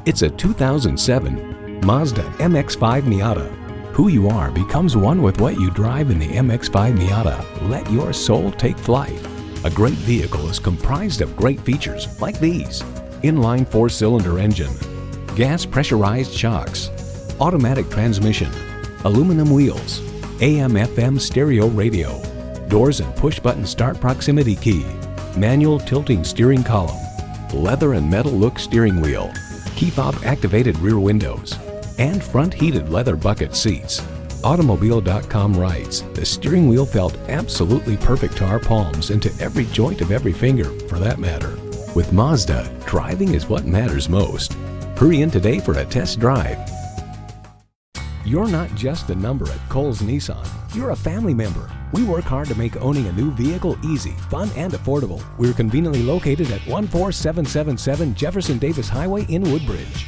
It's a 2007 Mazda MX-5 Miata. Who you are becomes one with what you drive in the MX-5 Miata. Let your soul take flight. A great vehicle is comprised of great features like these: inline 4-cylinder engine, gas pressurized shocks, automatic transmission, aluminum wheels, AM/FM stereo radio, doors and push-button start proximity key, manual tilting steering column, leather and metal look steering wheel, key fob activated rear windows, and front heated leather bucket seats. Automobile.com writes, "The steering wheel felt absolutely perfect to our palms and to every joint of every finger, for that matter." With Mazda, driving is what matters most. Hurry in today for a test drive. You're not just a number at Cowles Nissan. You're a family member. We work hard to make owning a new vehicle easy, fun, and affordable. We're conveniently located at 14777 Jefferson Davis Highway in Woodbridge.